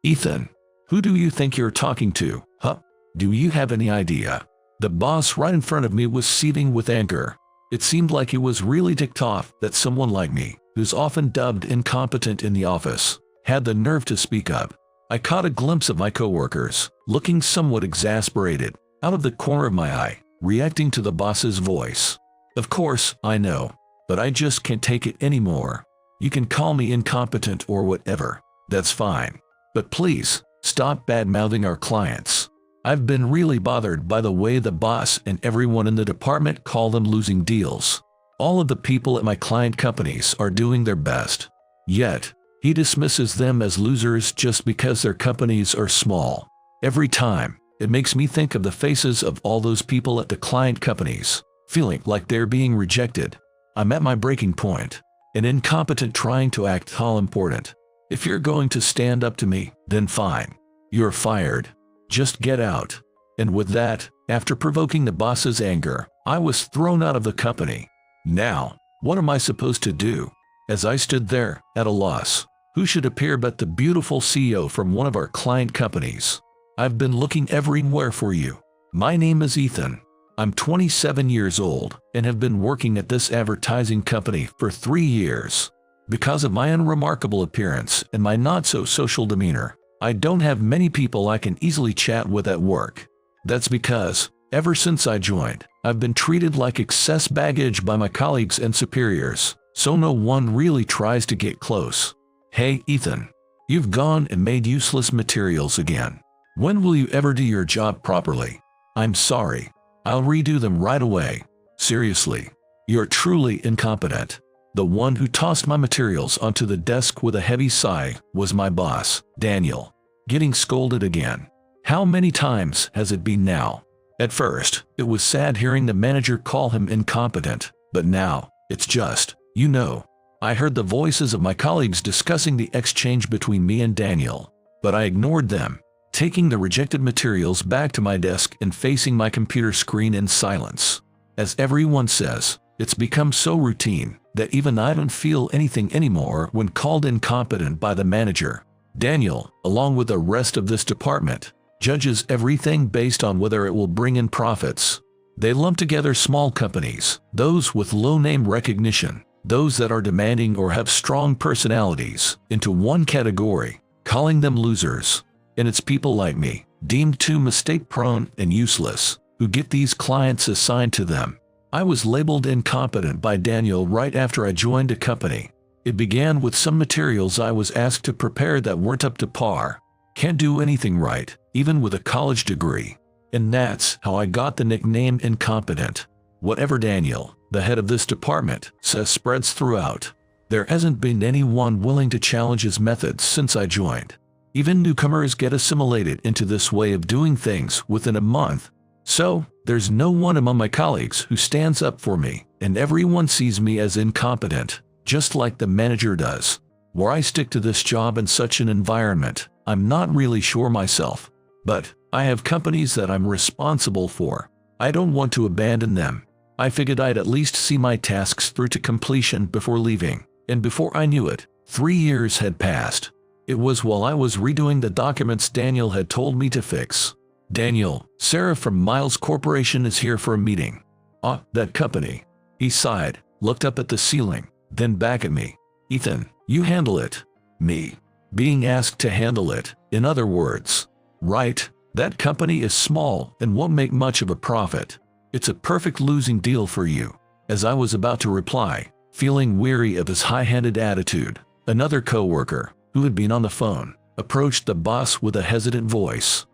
Ethan, who do you think you're talking to, huh? Do you have any idea? The boss right in front of me was seething with anger. It seemed like he was really ticked off that someone like me, who's often dubbed incompetent in the office, had the nerve to speak up. I caught a glimpse of my coworkers, looking somewhat exasperated, out of the corner of my eye, reacting to the boss's voice. Of course, I know, but I just can't take it anymore. You can call me incompetent or whatever, that's fine. But please, stop bad-mouthing our clients. I've been really bothered by the way the boss and everyone in the department call them losing deals. All of the people at my client companies are doing their best. Yet, he dismisses them as losers just because their companies are small. Every time, it makes me think of the faces of all those people at the client companies, feeling like they're being rejected. I'm at my breaking point, an incompetent trying to act all important. If you're going to stand up to me, then fine. You're fired. Just get out. And with that, after provoking the boss's anger, I was thrown out of the company. Now, what am I supposed to do? As I stood there, at a loss, who should appear but the beautiful CEO from one of our client companies? I've been looking everywhere for you. My name is Ethan. I'm 27 years old and have been working at this advertising company for 3 years. Because of my unremarkable appearance and my not-so-social demeanor, I don't have many people I can easily chat with at work. That's because, ever since I joined, I've been treated like excess baggage by my colleagues and superiors, so no one really tries to get close. Hey, Ethan, you've gone and made useless materials again. When will you ever do your job properly? I'm sorry. I'll redo them right away. Seriously, you're truly incompetent. The one who tossed my materials onto the desk with a heavy sigh was my boss, Daniel. Getting scolded again. How many times has it been now? At first, it was sad hearing the manager call him incompetent, but now, it's just, you know. I heard the voices of my colleagues discussing the exchange between me and Daniel, but I ignored them, taking the rejected materials back to my desk and facing my computer screen in silence. As everyone says, it's become so routine that even I don't feel anything anymore when called incompetent by the manager. Daniel, along with the rest of this department, judges everything based on whether it will bring in profits. They lump together small companies, those with low name recognition, those that are demanding or have strong personalities, into one category, calling them losers. And it's people like me, deemed too mistake-prone and useless, who get these clients assigned to them. I was labeled incompetent by Daniel right after I joined a company. It began with some materials I was asked to prepare that weren't up to par. Can't do anything right, even with a college degree. And that's how I got the nickname incompetent. Whatever Daniel, the head of this department, says spreads throughout. There hasn't been anyone willing to challenge his methods since I joined. Even newcomers get assimilated into this way of doing things within a month. So, there's no one among my colleagues who stands up for me, and everyone sees me as incompetent, just like the manager does. Where I stick to this job in such an environment, I'm not really sure myself. But, I have companies that I'm responsible for. I don't want to abandon them. I figured I'd at least see my tasks through to completion before leaving, and before I knew it, 3 years had passed. It was while I was redoing the documents Daniel had told me to fix. Daniel, Sarah from Miles Corporation is here for a meeting. Ah, that company. He sighed, looked up at the ceiling, then back at me. Ethan, you handle it. Me. Being asked to handle it, in other words. Right, that company is small and won't make much of a profit. It's a perfect losing deal for you. As I was about to reply, feeling weary of his high-handed attitude, another coworker, who had been on the phone, approached the boss with a hesitant voice.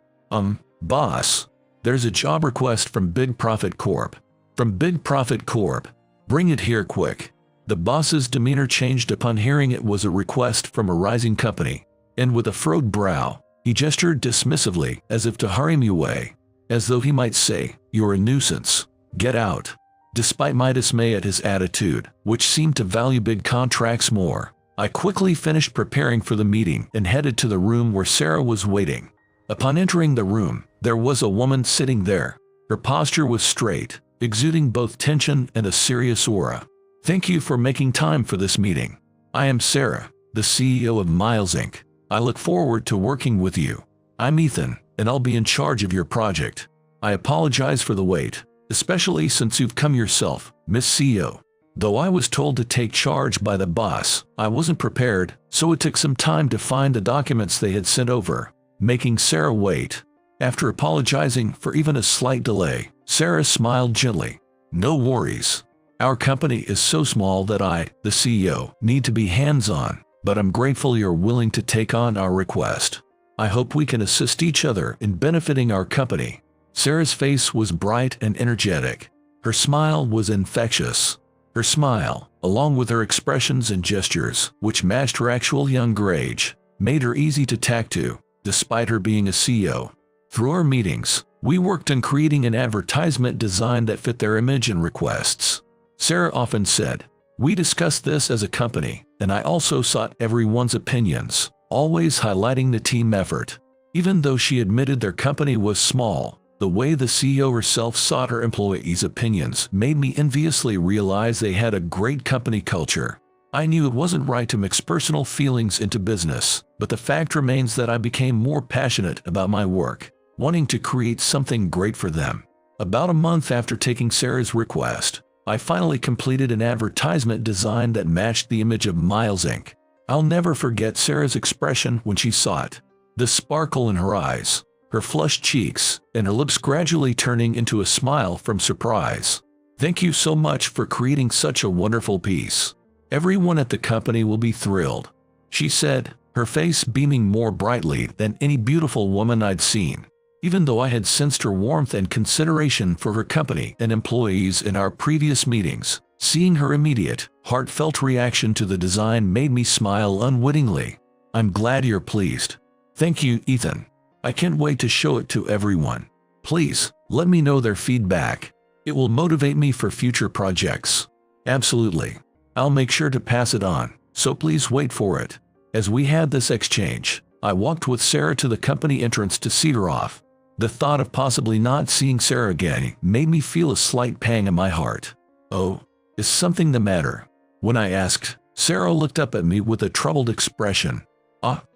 Boss, there's a job request from Big Profit Corp. From Big Profit Corp. Bring it here quick. The boss's demeanor changed upon hearing it was a request from a rising company, and with a furrowed brow, he gestured dismissively as if to hurry me away, as though he might say, "You're a nuisance. Get out." Despite my dismay at his attitude, which seemed to value big contracts more, I quickly finished preparing for the meeting and headed to the room where Sarah was waiting. Upon entering the room, there was a woman sitting there. Her posture was straight, exuding both tension and a serious aura. "Thank you for making time for this meeting. I am Sarah, the CEO of Miles Inc. I look forward to working with you. I'm Ethan, and I'll be in charge of your project. I apologize for the wait, especially since you've come yourself, Miss CEO. Though I was told to take charge by the boss, I wasn't prepared, so it took some time to find the documents they had sent over, making Sarah wait. After apologizing for even a slight delay, Sarah smiled gently. No worries. Our company is so small that I, the CEO, need to be hands-on, but I'm grateful you're willing to take on our request. I hope we can assist each other in benefiting our company. Sarah's face was bright and energetic. Her smile was infectious. Her smile, along with her expressions and gestures, which matched her actual younger age, made her easy to talk to, despite her being a CEO. Through our meetings, we worked on creating an advertisement design that fit their image and requests. Sarah often said, "We discussed this as a company, and I also sought everyone's opinions," always highlighting the team effort. Even though she admitted their company was small, the way the CEO herself sought her employees' opinions made me enviously realize they had a great company culture. I knew it wasn't right to mix personal feelings into business, but the fact remains that I became more passionate about my work, wanting to create something great for them. About a month after taking Sarah's request, I finally completed an advertisement design that matched the image of Miles Inc. I'll never forget Sarah's expression when she saw it. The sparkle in her eyes, her flushed cheeks, and her lips gradually turning into a smile from surprise. "Thank you so much for creating such a wonderful piece. Everyone at the company will be thrilled," she said, her face beaming more brightly than any beautiful woman I'd seen. Even though I had sensed her warmth and consideration for her company and employees in our previous meetings, seeing her immediate, heartfelt reaction to the design made me smile unwittingly. "I'm glad you're pleased." "Thank you, Ethan. I can't wait to show it to everyone. Please, let me know their feedback. It will motivate me for future projects." "Absolutely. I'll make sure to pass it on, so please wait for it." As we had this exchange, I walked with Sarah to the company entrance to see her off. The thought of possibly not seeing Sarah again made me feel a slight pang in my heart. "Oh, is something the matter?" When I asked, Sarah looked up at me with a troubled expression.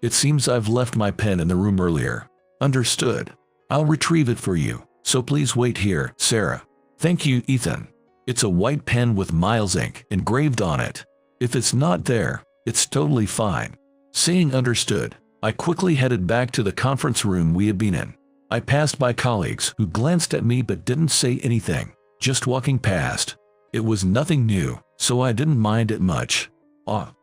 It seems I've left my pen in the room earlier." "Understood. I'll retrieve it for you, so please wait here, Sarah." "Thank you, Ethan. It's a white pen with Miles Inc. engraved on it. If it's not there, it's totally fine." Saying understood, I quickly headed back to the conference room we had been in. I passed by colleagues who glanced at me but didn't say anything, just walking past. It was nothing new, so I didn't mind it much.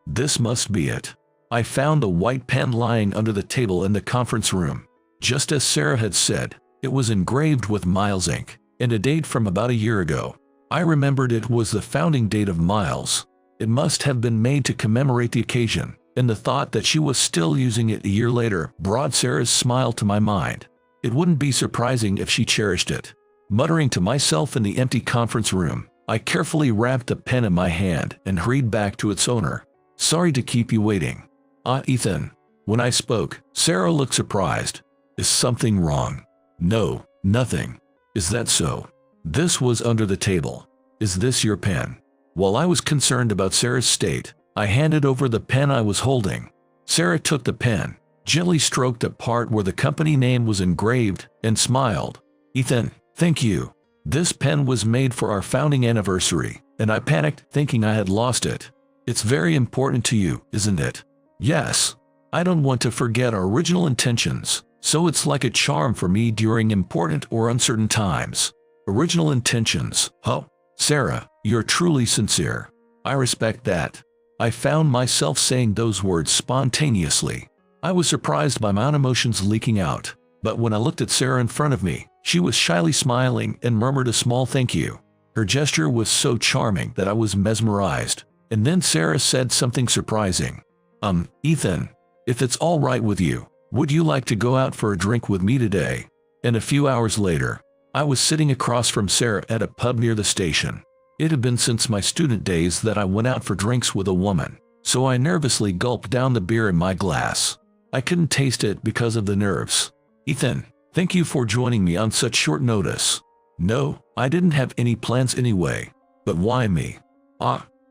This must be it. I found the white pen lying under the table in the conference room. Just as Sarah had said, it was engraved with Miles Inc. and a date from about a year ago. I remembered it was the founding date of Miles. It must have been made to commemorate the occasion, and the thought that she was still using it a year later brought Sarah's smile to my mind. It wouldn't be surprising if she cherished it. Muttering to myself in the empty conference room, I carefully wrapped the pen in my hand and hurried back to its owner. "Sorry to keep you waiting." Ethan." When I spoke, Sarah looked surprised. "Is something wrong?" "No, nothing." "Is that so?" This was under the table. "Is this your pen?" While I was concerned about Sarah's state, I handed over the pen I was holding. Sarah took the pen, gently stroked the part where the company name was engraved, and smiled. "Ethan, thank you. This pen was made for our founding anniversary, and I panicked thinking I had lost it. It's very important to you, isn't it?" "Yes. I don't want to forget our original intentions, so it's like a charm for me during important or uncertain times." "Original intentions, huh? Sarah, you're truly sincere. I respect that." I found myself saying those words spontaneously. I was surprised by my own emotions leaking out, but when I looked at Sarah in front of me, she was shyly smiling and murmured a small thank you. Her gesture was so charming that I was mesmerized. And then Sarah said something surprising. "Ethan, if it's all right with you, would you like to go out for a drink with me today?" And a few hours later, I was sitting across from Sarah at a pub near the station. It had been since my student days that I went out for drinks with a woman, so I nervously gulped down the beer in my glass. I couldn't taste it because of the nerves. "Ethan, thank you for joining me on such short notice." "No, I didn't have any plans anyway." "But why me?"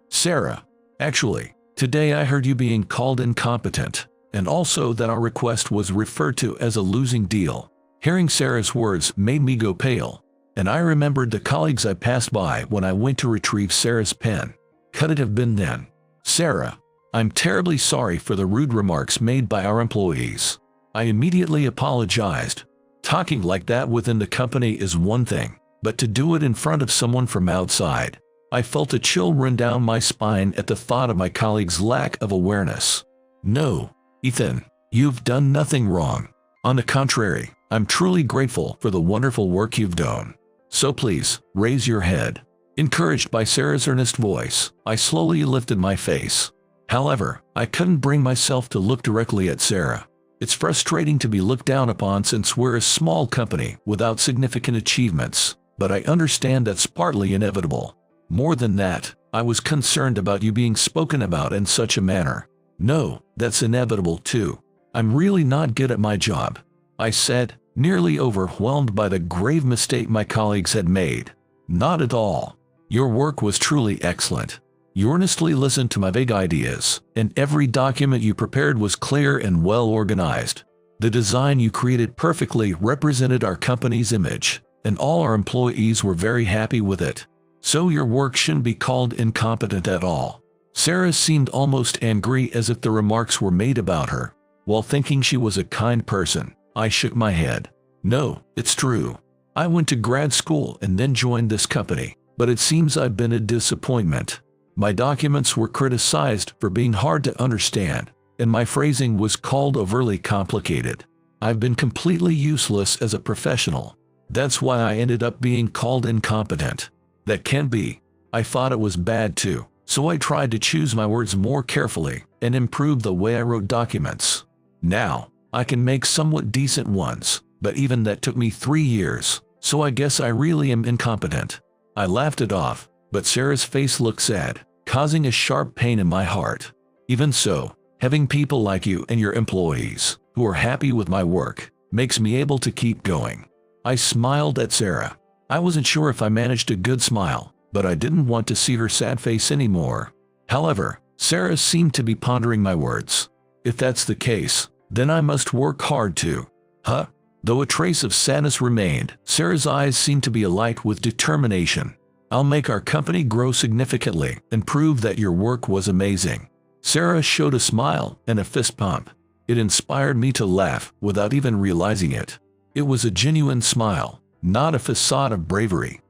Sarah, actually, today I heard you being called incompetent, and also that our request was referred to as a losing deal. Hearing Sarah's words made me go pale, and I remembered the colleagues I passed by when I went to retrieve Sarah's pen. Could it have been then? Sarah, I'm terribly sorry for the rude remarks made by our employees. I immediately apologized. Talking like that within the company is one thing, but to do it in front of someone from outside. I felt a chill run down my spine at the thought of my colleague's lack of awareness. No, Ethan, you've done nothing wrong. On the contrary, I'm truly grateful for the wonderful work you've done. So please, raise your head. Encouraged by Sarah's earnest voice, I slowly lifted my face. However, I couldn't bring myself to look directly at Sarah. It's frustrating to be looked down upon since we're a small company without significant achievements, but I understand that's partly inevitable. More than that, I was concerned about you being spoken about in such a manner. No, that's inevitable too. I'm really not good at my job, I said, nearly overwhelmed by the grave mistake my colleagues had made. Not at all. Your work was truly excellent. You earnestly listened to my vague ideas, and every document you prepared was clear and well organized. The design you created perfectly represented our company's image, and all our employees were very happy with it. So your work shouldn't be called incompetent at all. Sarah seemed almost angry as if the remarks were made about her. While thinking she was a kind person, I shook my head. No, it's true. I went to grad school and then joined this company, but it seems I've been a disappointment. My documents were criticized for being hard to understand, and my phrasing was called overly complicated. I've been completely useless as a professional. That's why I ended up being called incompetent. That can't be. I thought it was bad too, so I tried to choose my words more carefully and improve the way I wrote documents. Now, I can make somewhat decent ones, but even that took me 3 years, so I guess I really am incompetent. I laughed it off, but Sarah's face looked sad, causing a sharp pain in my heart. Even so, having people like you and your employees, who are happy with my work, makes me able to keep going. I smiled at Sarah. I wasn't sure if I managed a good smile, but I didn't want to see her sad face anymore. However, Sarah seemed to be pondering my words. If that's the case, then I must work hard too. Huh? Though a trace of sadness remained, Sarah's eyes seemed to be alight with determination. I'll make our company grow significantly and prove that your work was amazing. Sarah showed a smile and a fist pump. It inspired me to laugh without even realizing it. It was a genuine smile, not a facade of bravery.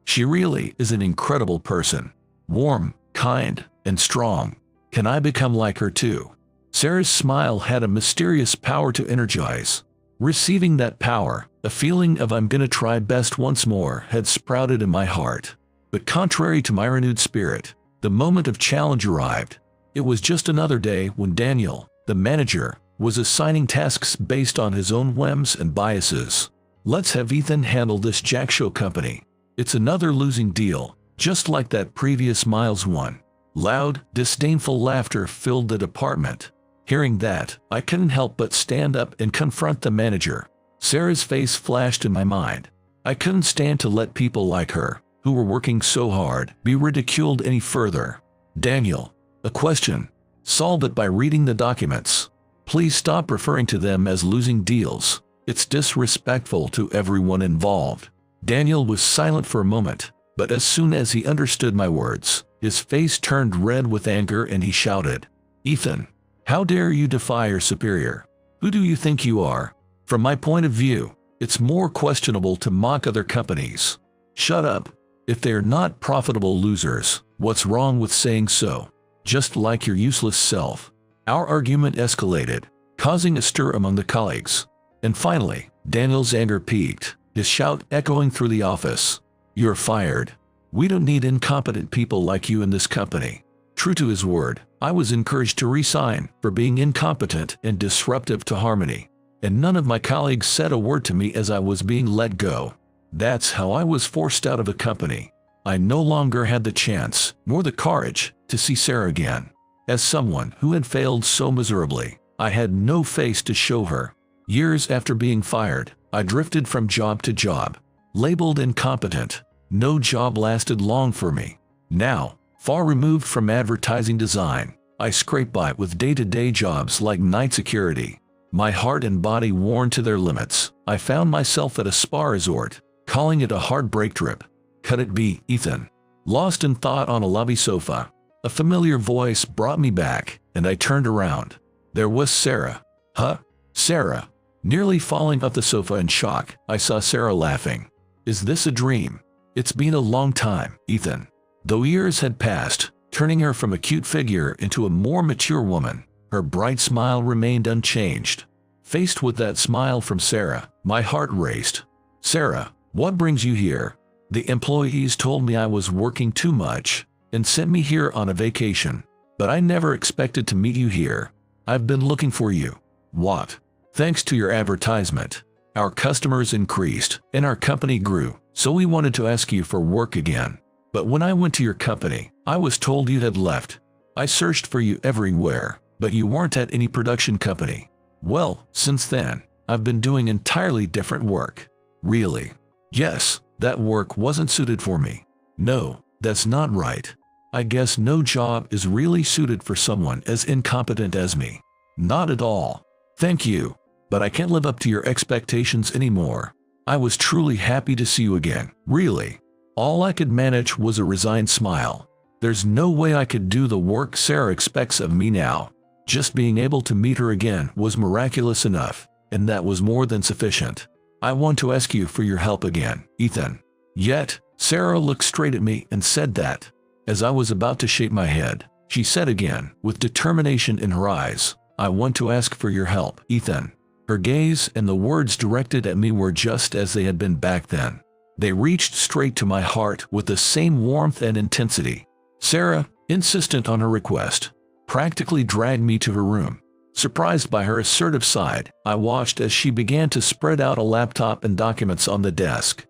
She really is an incredible person. Warm, kind, and strong. Can I become like her too? Sarah's smile had a mysterious power to energize. Receiving that power, a feeling of I'm gonna try best once more had sprouted in my heart. But contrary to my renewed spirit, the moment of challenge arrived. It was just another day when Daniel, the manager, was assigning tasks based on his own whims and biases. Let's have Ethan handle this jack show company. It's another losing deal, just like that previous Miles one. Loud, disdainful laughter filled the department. Hearing that, I couldn't help but stand up and confront the manager. Sarah's face flashed in my mind. I couldn't stand to let people like her, who were working so hard, be ridiculed any further. Daniel, a question. Solve it by reading the documents. Please stop referring to them as losing deals. It's disrespectful to everyone involved. Daniel was silent for a moment, but as soon as he understood my words, his face turned red with anger and he shouted, "Ethan, how dare you defy your superior? Who do you think you are? From my point of view, it's more questionable to mock other companies. Shut up. If they're not profitable losers, what's wrong with saying so? Just like your useless self." Our argument escalated, causing a stir among the colleagues. And finally, Daniel's anger peaked, his shout echoing through the office. "You're fired. We don't need incompetent people like you in this company." True to his word, I was encouraged to resign for being incompetent and disruptive to harmony. And none of my colleagues said a word to me as I was being let go. That's how I was forced out of the company. I no longer had the chance, nor the courage, to see Sarah again. As someone who had failed so miserably, I had no face to show her. Years after being fired, I drifted from job to job, labeled incompetent. No job lasted long for me. Now, far removed from advertising design, I scraped by with day-to-day jobs like night security. My heart and body worn to their limits, I found myself at a spa resort, calling it a heartbreak trip. Could it be Ethan? Lost in thought on a lobby sofa, a familiar voice brought me back, and I turned around. There was Sarah. Huh? Sarah? Nearly falling off the sofa in shock, I saw Sarah laughing. Is this a dream? It's been a long time, Ethan. Though years had passed, turning her from a cute figure into a more mature woman, her bright smile remained unchanged. Faced with that smile from Sarah, my heart raced. Sarah, what brings you here? The employees told me I was working too much and sent me here on a vacation, but I never expected to meet you here. I've been looking for you. What? Thanks to your advertisement, our customers increased and our company grew, so we wanted to ask you for work again. But when I went to your company, I was told you had left. I searched for you everywhere, but you weren't at any production company. Well, since then, I've been doing entirely different work. Really? Yes, that work wasn't suited for me. No, that's not right. I guess no job is really suited for someone as incompetent as me. Not at all. Thank you, but I can't live up to your expectations anymore. I was truly happy to see you again, really. All I could manage was a resigned smile. There's no way I could do the work Sarah expects of me now. Just being able to meet her again was miraculous enough, and that was more than sufficient. I want to ask you for your help again, Ethan. Yet, Sarah looked straight at me and said that. As I was about to shake my head, she said again, with determination in her eyes, I want to ask for your help, Ethan. Her gaze and the words directed at me were just as they had been back then. They reached straight to my heart with the same warmth and intensity. Sarah, insistent on her request, practically dragged me to her room. Surprised by her assertive side, I watched as she began to spread out a laptop and documents on the desk.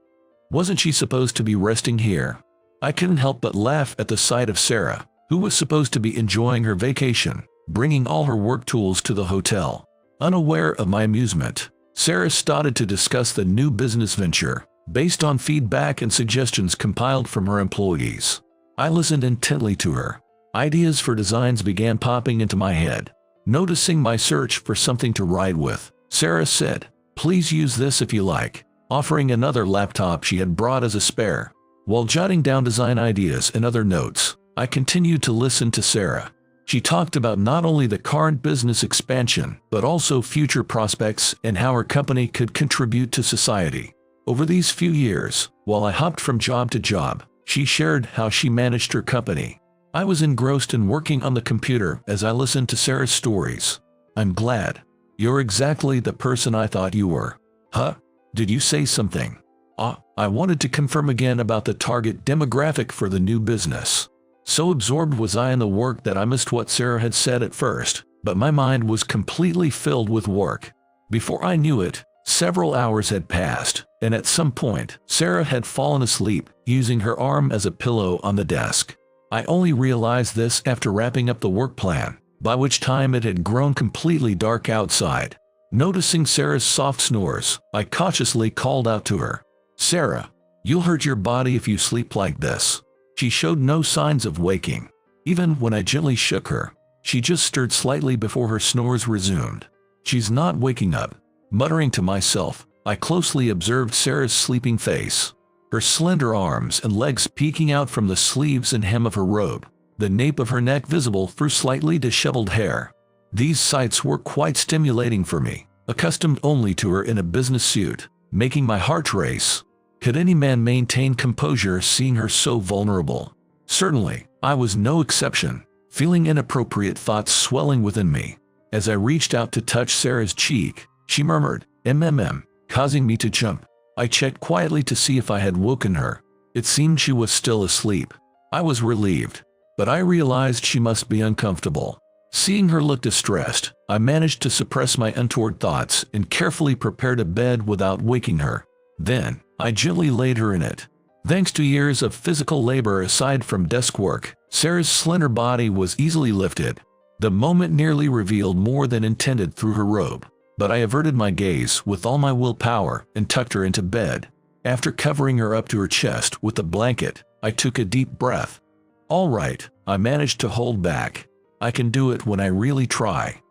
Wasn't she supposed to be resting here? I couldn't help but laugh at the sight of Sarah, who was supposed to be enjoying her vacation, bringing all her work tools to the hotel. Unaware of my amusement, Sarah started to discuss the new business venture, based on feedback and suggestions compiled from her employees. I listened intently to her. Ideas for designs began popping into my head. Noticing my search for something to write with, Sarah said, "Please use this if you like," offering another laptop she had brought as a spare. While jotting down design ideas and other notes, I continued to listen to Sarah. She talked about not only the current business expansion, but also future prospects and how her company could contribute to society. Over these few years, while I hopped from job to job, she shared how she managed her company. I was engrossed in working on the computer as I listened to Sarah's stories. I'm glad. You're exactly the person I thought you were. Huh? Did you say something? I wanted to confirm again about the target demographic for the new business. So absorbed was I in the work that I missed what Sarah had said at first, but my mind was completely filled with work. Before I knew it, several hours had passed, and at some point, Sarah had fallen asleep, using her arm as a pillow on the desk. I only realized this after wrapping up the work plan, by which time it had grown completely dark outside. Noticing Sarah's soft snores, I cautiously called out to her. Sarah, you'll hurt your body if you sleep like this. She showed no signs of waking. Even when I gently shook her, she just stirred slightly before her snores resumed. She's not waking up. Muttering to myself, I closely observed Sarah's sleeping face. Her slender arms and legs peeking out from the sleeves and hem of her robe, the nape of her neck visible through slightly disheveled hair. These sights were quite stimulating for me, accustomed only to her in a business suit, making my heart race. Could any man maintain composure seeing her so vulnerable? Certainly, I was no exception, feeling inappropriate thoughts swelling within me. As I reached out to touch Sarah's cheek, she murmured, "MMM," causing me to jump. I checked quietly to see if I had woken her. It seemed she was still asleep. I was relieved, but I realized she must be uncomfortable. Seeing her look distressed, I managed to suppress my untoward thoughts and carefully prepared a bed without waking her. Then, I gently laid her in it. Thanks to years of physical labor aside from desk work, Sarah's slender body was easily lifted. The moment nearly revealed more than intended through her robe, but I averted my gaze with all my willpower and tucked her into bed. After covering her up to her chest with a blanket, I took a deep breath. All right, I managed to hold back. I can do it when I really try.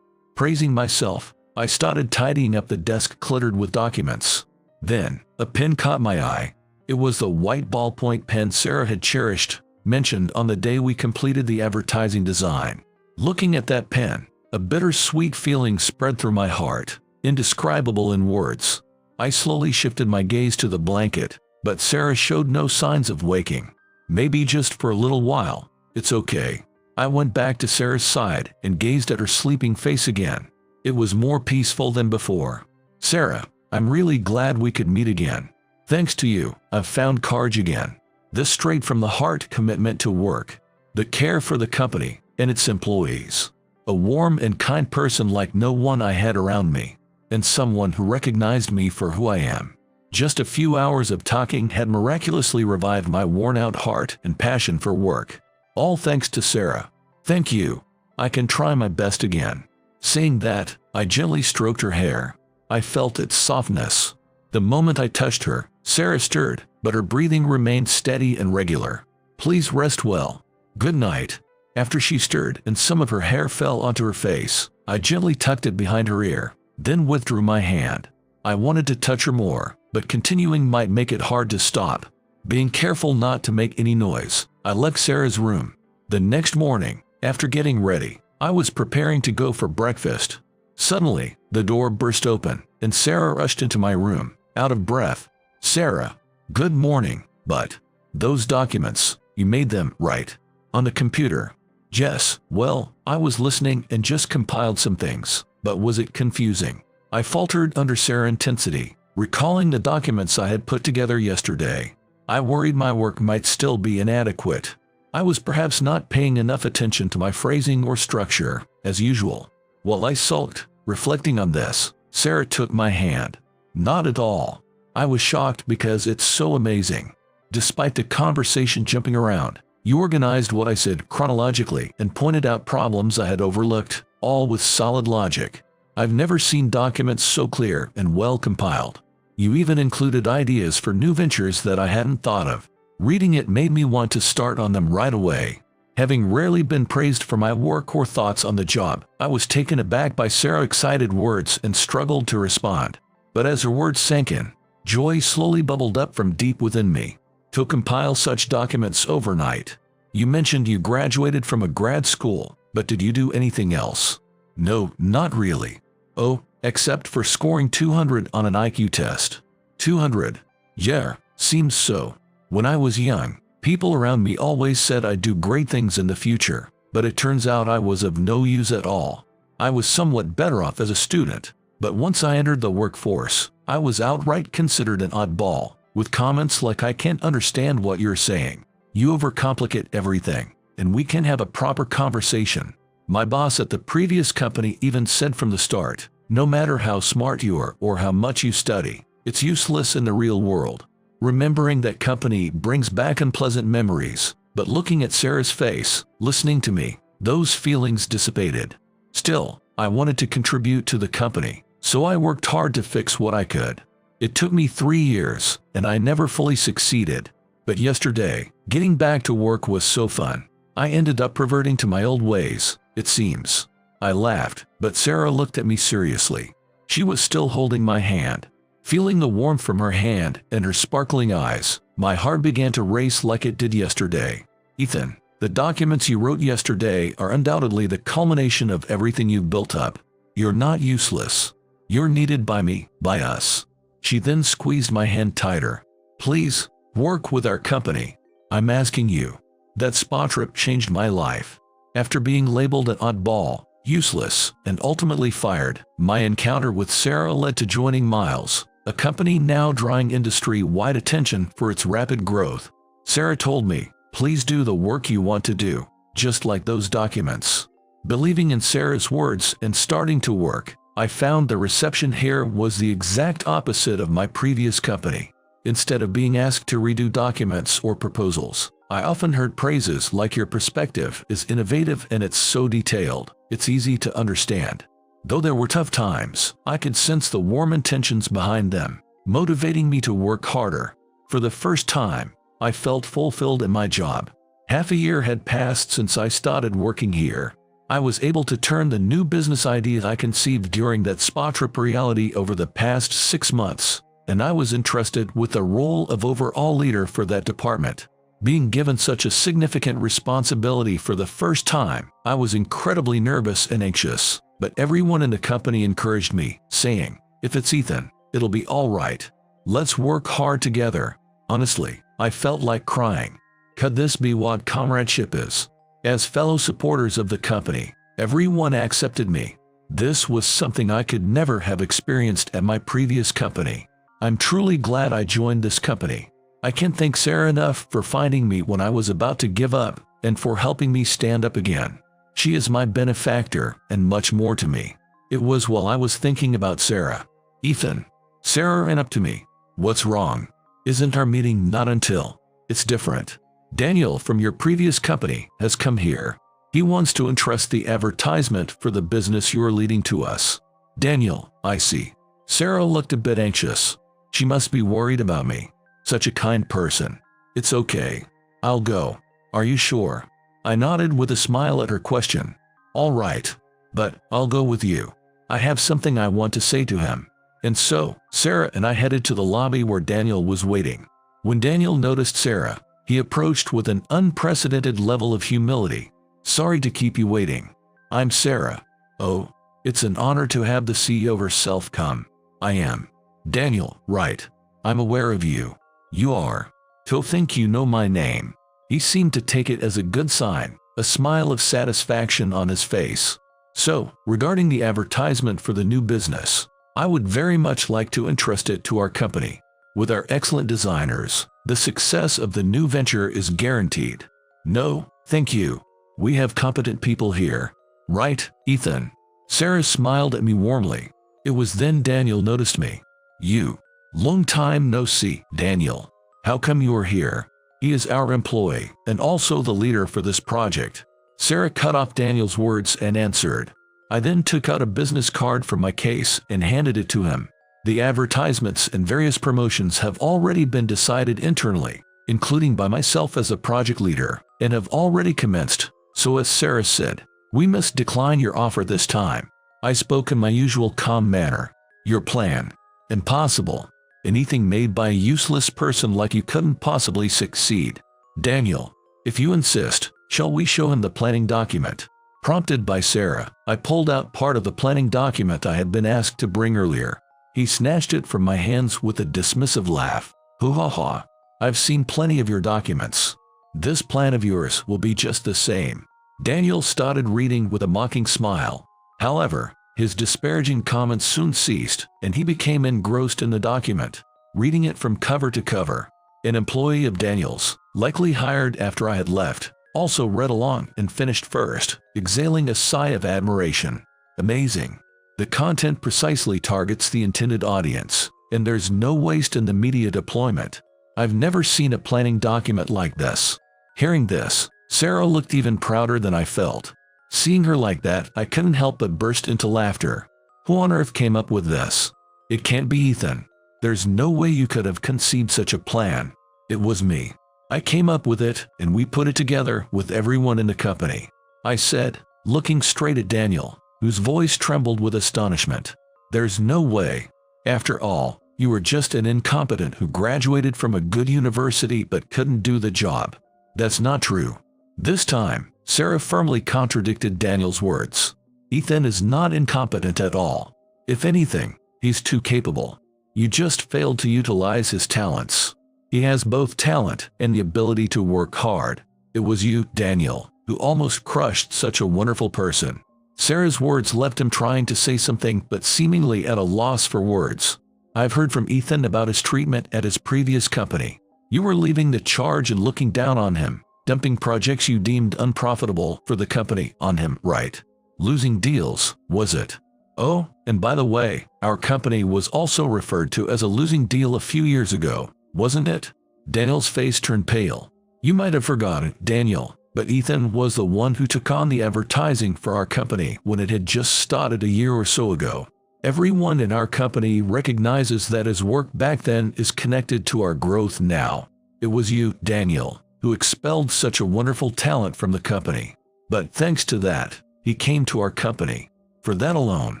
Praising myself, I started tidying up the desk cluttered with documents. Then, a pen caught my eye. It was the white ballpoint pen Sarah had cherished, mentioned on the day we completed the advertising design. Looking at that pen, a bittersweet feeling spread through my heart, indescribable in words. I slowly shifted my gaze to the blanket, but Sarah showed no signs of waking. Maybe just for a little while. It's okay. I went back to Sarah's side and gazed at her sleeping face again. It was more peaceful than before. Sarah, I'm really glad we could meet again. Thanks to you, I've found courage again. This straight from the heart commitment to work, the care for the company and its employees. A warm and kind person like no one I had around me, and someone who recognized me for who I am. Just a few hours of talking had miraculously revived my worn-out heart and passion for work. All thanks to Sarah. Thank you. I can try my best again. Saying that, I gently stroked her hair. I felt its softness. The moment I touched her, Sarah stirred, but her breathing remained steady and regular. Please rest well. Good night. After she stirred and some of her hair fell onto her face, I gently tucked it behind her ear, then withdrew my hand. I wanted to touch her more, but continuing might make it hard to stop. Being careful not to make any noise, I left Sarah's room. The next morning, after getting ready, I was preparing to go for breakfast. Suddenly, the door burst open, and Sarah rushed into my room, out of breath. Sarah, good morning, but those documents, you made them, right? On the computer? Yes, well, I was listening and just compiled some things, but was it confusing? I faltered under Sarah's intensity, recalling the documents I had put together yesterday. I worried my work might still be inadequate. I was perhaps not paying enough attention to my phrasing or structure, as usual. While I sulked, reflecting on this, Sarah took my hand. Not at all. I was shocked because it's so amazing. Despite the conversation jumping around, you organized what I said chronologically and pointed out problems I had overlooked, all with solid logic. I've never seen documents so clear and well compiled. You even included ideas for new ventures that I hadn't thought of. Reading it made me want to start on them right away. Having rarely been praised for my work or thoughts on the job, I was taken aback by Sarah's excited words and struggled to respond. But as her words sank in, joy slowly bubbled up from deep within me. To compile such documents overnight. You mentioned you graduated from a grad school, but did you do anything else? No, not really. Oh, except for scoring 200 on an IQ test. 200? Yeah, seems so. When I was young, people around me always said I'd do great things in the future, but it turns out I was of no use at all. I was somewhat better off as a student, but once I entered the workforce, I was outright considered an oddball, with comments like I can't understand what you're saying. You overcomplicate everything, and we can have a proper conversation. My boss at the previous company even said from the start, no matter how smart you are or how much you study, it's useless in the real world. Remembering that company brings back unpleasant memories, but looking at Sarah's face, listening to me, those feelings dissipated. Still, I wanted to contribute to the company, so I worked hard to fix what I could. It took me 3 years, and I never fully succeeded. But yesterday, getting back to work was so fun. I ended up reverting to my old ways, it seems. I laughed, but Sarah looked at me seriously. She was still holding my hand. Feeling the warmth from her hand and her sparkling eyes, my heart began to race like it did yesterday. Ethan, the documents you wrote yesterday are undoubtedly the culmination of everything you've built up. You're not useless. You're needed by me, by us. She then squeezed my hand tighter. Please, work with our company. I'm asking you. That spa trip changed my life. After being labeled an oddball, useless, and ultimately fired, my encounter with Sarah led to joining Miles, a company now drawing industry-wide attention for its rapid growth. Sarah told me, please do the work you want to do, just like those documents. Believing in Sarah's words and starting to work, I found the reception here was the exact opposite of my previous company. Instead of being asked to redo documents or proposals, I often heard praises like your perspective is innovative and it's so detailed, it's easy to understand. Though there were tough times, I could sense the warm intentions behind them, motivating me to work harder. For the first time, I felt fulfilled in my job. Half a year had passed since I started working here. I was able to turn the new business ideas I conceived during that spa trip reality over the past 6 months, and I was entrusted with the role of overall leader for that department. Being given such a significant responsibility for the first time, I was incredibly nervous and anxious, but everyone in the company encouraged me, saying, "If it's Ethan, it'll be all right. Let's work hard together." Honestly, I felt like crying. Could this be what comradeship is? As fellow supporters of the company, everyone accepted me. This was something I could never have experienced at my previous company. I'm truly glad I joined this company. I can't thank Sarah enough for finding me when I was about to give up and for helping me stand up again. She is my benefactor and much more to me. It was while I was thinking about Sarah. "Ethan." Sarah ran up to me. "What's wrong? Isn't our meeting not until? It's different. Daniel from your previous company has come here. He wants to entrust the advertisement for the business you are leading to us." "Daniel, I see." Sarah looked a bit anxious. She must be worried about me. Such a kind person. "It's okay. I'll go." "Are you sure?" I nodded with a smile at her question. "All right. But I'll go with you. I have something I want to say to him." And so, Sarah and I headed to the lobby where Daniel was waiting. When Daniel noticed Sarah, he approached with an unprecedented level of humility. "Sorry to keep you waiting. I'm Sarah." "Oh, it's an honor to have the CEO herself come." "I am." "Daniel, right. I'm aware of you. You are. To think you know my name." He seemed to take it as a good sign, a smile of satisfaction on his face. "So, regarding the advertisement for the new business, I would very much like to entrust it to our company. With our excellent designers, the success of the new venture is guaranteed." "No, thank you. We have competent people here. Right, Ethan?" Sarah smiled at me warmly. It was then Daniel noticed me. "You. Long time no see, Daniel. How come you are here?" "He is our employee and also the leader for this project." Sarah cut off Daniel's words and answered. I then took out a business card from my case and handed it to him. "The advertisements and various promotions have already been decided internally, including by myself as a project leader, and have already commenced. So as Sarah said, we must decline your offer this time." I spoke in my usual calm manner. "Your plan? Impossible. Anything made by a useless person like you couldn't possibly succeed." "Daniel, if you insist, shall we show him the planning document?" Prompted by Sarah, I pulled out part of the planning document I had been asked to bring earlier. He snatched it from my hands with a dismissive laugh. "Hoo ha ha. I've seen plenty of your documents. This plan of yours will be just the same." Daniel started reading with a mocking smile. However, his disparaging comments soon ceased, and he became engrossed in the document, reading it from cover to cover. An employee of Daniel's, likely hired after I had left, also read along and finished first, exhaling a sigh of admiration. "Amazing. The content precisely targets the intended audience, and there's no waste in the media deployment. I've never seen a planning document like this." Hearing this, Sarah looked even prouder than I felt. Seeing her like that, I couldn't help but burst into laughter. "Who on earth came up with this?" "It can't be Ethan. There's no way you could have conceived such a plan." "It was me. I came up with it, and we put it together with everyone in the company," I said, looking straight at Daniel, whose voice trembled with astonishment. "There's no way. After all, you were just an incompetent who graduated from a good university but couldn't do the job." "That's not true." This time, Sarah firmly contradicted Daniel's words. "Ethan is not incompetent at all. If anything, he's too capable. You just failed to utilize his talents. He has both talent and the ability to work hard. It was you, Daniel, who almost crushed such a wonderful person." Sarah's words left him trying to say something but seemingly at a loss for words. "I've heard from Ethan about his treatment at his previous company. You were leaving the charge and looking down on him, dumping projects you deemed unprofitable for the company on him, right? Losing deals, was it?" "Oh, and by the way, our company was also referred to as a losing deal a few years ago, wasn't it?" Daniel's face turned pale. "You might have forgotten, Daniel, but Ethan was the one who took on the advertising for our company when it had just started a year or so ago. Everyone in our company recognizes that his work back then is connected to our growth now. It was you, Daniel, who expelled such a wonderful talent from the company. But thanks to that, he came to our company. For that alone,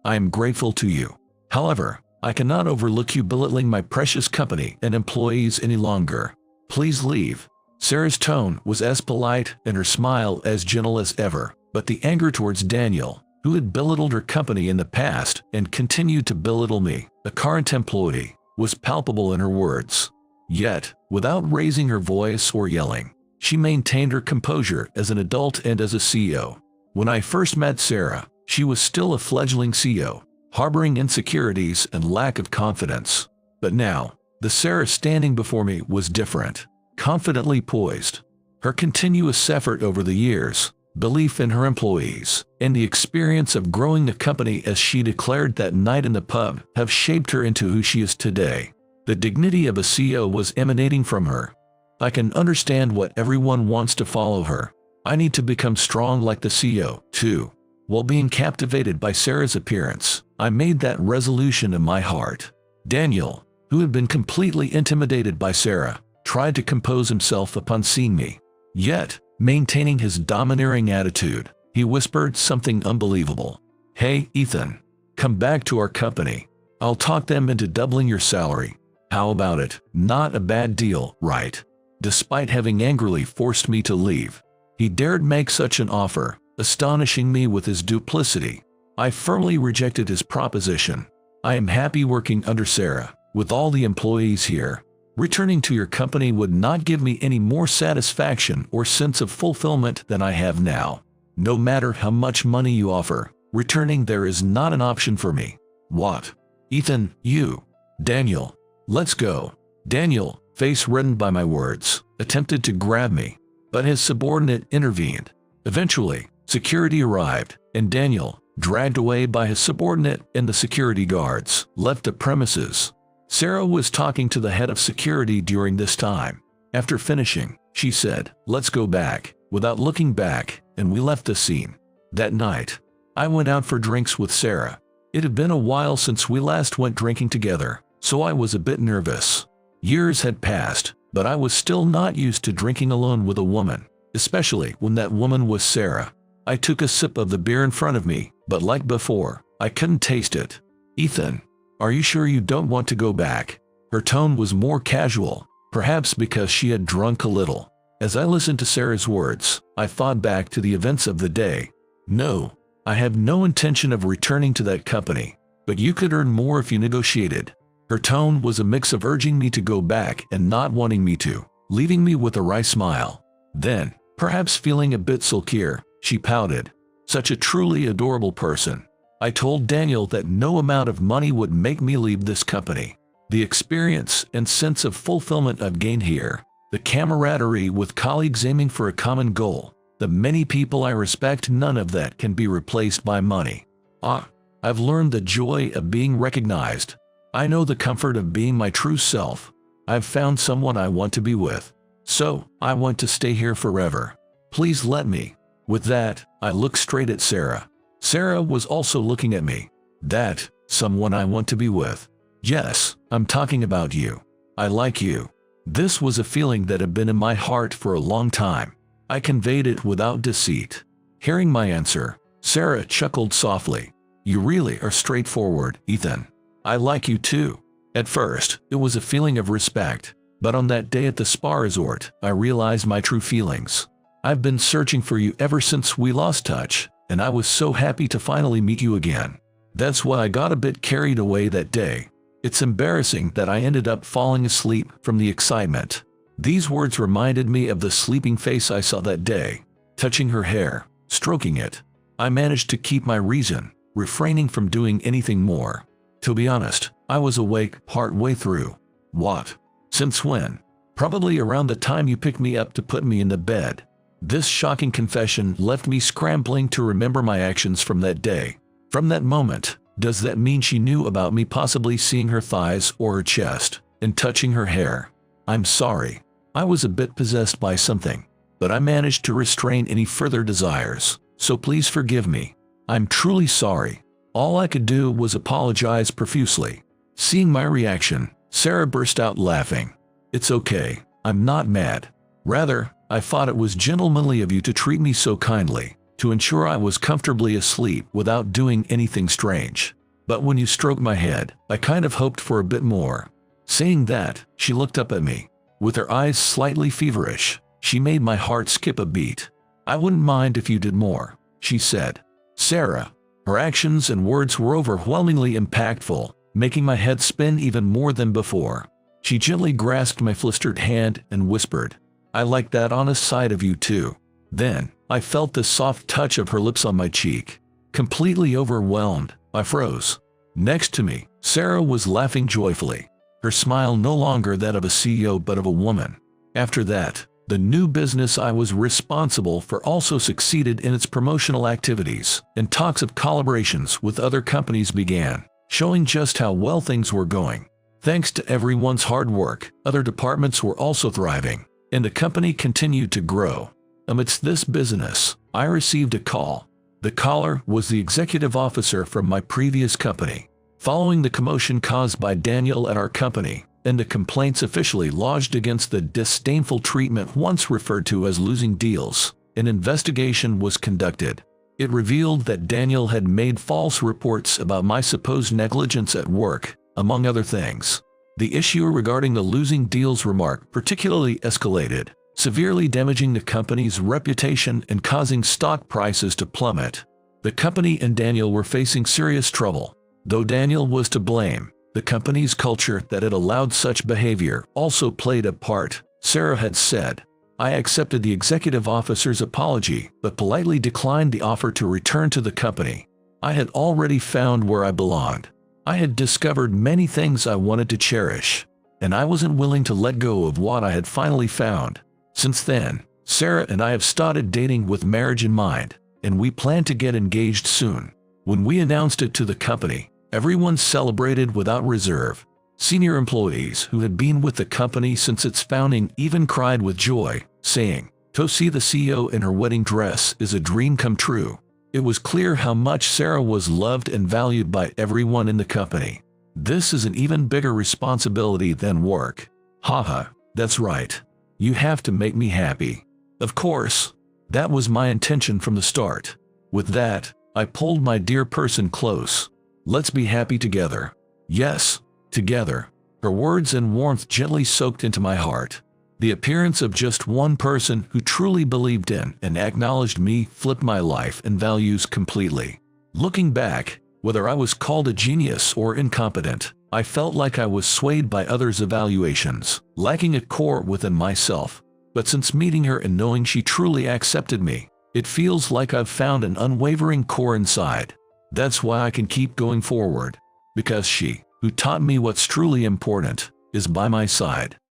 I am grateful to you. However, I cannot overlook you belittling my precious company and employees any longer. Please leave." Sarah's tone was as polite and her smile as gentle as ever, but the anger towards Daniel, who had belittled her company in the past and continued to belittle me, a current employee, was palpable in her words. Yet, without raising her voice or yelling, she maintained her composure as an adult and as a CEO. When I first met Sarah, she was still a fledgling CEO, harboring insecurities and lack of confidence. But now, the Sarah standing before me was different, confidently poised. Her continuous effort over the years, belief in her employees, and the experience of growing the company, as she declared that night in the pub, have shaped her into who she is today. The dignity of a CEO was emanating from her. I can understand what everyone wants to follow her. I need to become strong like the CEO, too. While being captivated by Sarah's appearance, I made that resolution in my heart. Daniel, who had been completely intimidated by Sarah, tried to compose himself upon seeing me. Yet, maintaining his domineering attitude, he whispered something unbelievable. "Hey, Ethan, come back to our company. I'll talk them into doubling your salary. How about it? Not a bad deal, right?" Despite having angrily forced me to leave, he dared make such an offer, astonishing me with his duplicity. I firmly rejected his proposition. "I am happy working under Sarah, with all the employees here. Returning to your company would not give me any more satisfaction or sense of fulfillment than I have now. No matter how much money you offer, returning there is not an option for me." "What? Ethan, you?" "Daniel, let's go." Daniel, face reddened by my words, attempted to grab me, but his subordinate intervened. Eventually, security arrived, and Daniel, dragged away by his subordinate and the security guards, left the premises. Sarah was talking to the head of security during this time. After finishing, she said, "Let's go back," without looking back, and we left the scene. That night, I went out for drinks with Sarah. It had been a while since we last went drinking together, so I was a bit nervous. Years had passed, but I was still not used to drinking alone with a woman, especially when that woman was Sarah. I took a sip of the beer in front of me, but like before, I couldn't taste it. "Ethan, are you sure you don't want to go back?" Her tone was more casual, perhaps because she had drunk a little. As I listened to Sarah's words, I thought back to the events of the day. "No, I have no intention of returning to that company, but you could earn more if you negotiated." Her tone was a mix of urging me to go back and not wanting me to, leaving me with a wry smile. Then, perhaps feeling a bit sulkier, she pouted. Such a truly adorable person. I told Daniel that no amount of money would make me leave this company. The experience and sense of fulfillment I've gained here, the camaraderie with colleagues aiming for a common goal, the many people I respect, none of that can be replaced by money. I've learned the joy of being recognized. I know the comfort of being my true self. I've found someone I want to be with. So, I want to stay here forever. Please let me. With that, I looked straight at Sarah. Sarah was also looking at me. That, someone I want to be with. Yes, I'm talking about you. I like you. This was a feeling that had been in my heart for a long time. I conveyed it without deceit. Hearing my answer, Sarah chuckled softly. "You really are straightforward, Ethan. I like you too." At first, it was a feeling of respect, but on that day at the spa resort, I realized my true feelings. I've been searching for you ever since we lost touch, and I was so happy to finally meet you again. That's why I got a bit carried away that day. It's embarrassing that I ended up falling asleep from the excitement. These words reminded me of the sleeping face I saw that day, touching her hair, stroking it. I managed to keep my reason, refraining from doing anything more. To be honest, I was awake part way through. "What? Since when?" "Probably around the time you picked me up to put me in the bed." This shocking confession left me scrambling to remember my actions from that day. From that moment, does that mean she knew about me possibly seeing her thighs or her chest, and touching her hair? I'm sorry. I was a bit possessed by something, but I managed to restrain any further desires, so please forgive me. I'm truly sorry. All I could do was apologize profusely. Seeing my reaction, Sarah burst out laughing. "It's okay. I'm not mad. Rather, I thought it was gentlemanly of you to treat me so kindly, to ensure I was comfortably asleep without doing anything strange. But when you stroked my head, I kind of hoped for a bit more. Saying that, she looked up at me. With her eyes slightly feverish, she made my heart skip a beat. "I wouldn't mind if you did more," she said. Sarah. Her actions and words were overwhelmingly impactful, making my head spin even more than before. She gently grasped my flustered hand and whispered, "I like that honest side of you too." Then, I felt the soft touch of her lips on my cheek. Completely overwhelmed, I froze. Next to me, Sarah was laughing joyfully, her smile no longer that of a CEO but of a woman. After that, the new business I was responsible for also succeeded in its promotional activities, and talks of collaborations with other companies began, showing just how well things were going. Thanks to everyone's hard work, other departments were also thriving, and the company continued to grow. Amidst this business, I received a call. The caller was the executive officer from my previous company. Following the commotion caused by Daniel at our company, and the complaints officially lodged against the disdainful treatment once referred to as losing deals, an investigation was conducted. It revealed that Daniel had made false reports about my supposed negligence at work, among other things. The issue regarding the losing deals remark particularly escalated, severely damaging the company's reputation and causing stock prices to plummet. The company and Daniel were facing serious trouble. Though Daniel was to blame, the company's culture that had allowed such behavior also played a part, Sarah had said. I accepted the executive officer's apology, but politely declined the offer to return to the company. I had already found where I belonged. I had discovered many things I wanted to cherish, and I wasn't willing to let go of what I had finally found. Since then, Sarah and I have started dating with marriage in mind, and we plan to get engaged soon. When we announced it to the company, everyone celebrated without reserve. Senior employees who had been with the company since its founding even cried with joy, saying, "To see the CEO in her wedding dress is a dream come true." It was clear how much Sarah was loved and valued by everyone in the company. This is an even bigger responsibility than work. Haha, that's right. You have to make me happy. Of course, that was my intention from the start. With that, I pulled my dear person close. Let's be happy together. Yes, together. Her words and warmth gently soaked into my heart. The appearance of just one person who truly believed in and acknowledged me flipped my life and values completely. Looking back, whether I was called a genius or incompetent, I felt like I was swayed by others' evaluations, lacking a core within myself. But since meeting her and knowing she truly accepted me, it feels like I've found an unwavering core inside. That's why I can keep going forward. Because she, who taught me what's truly important, is by my side.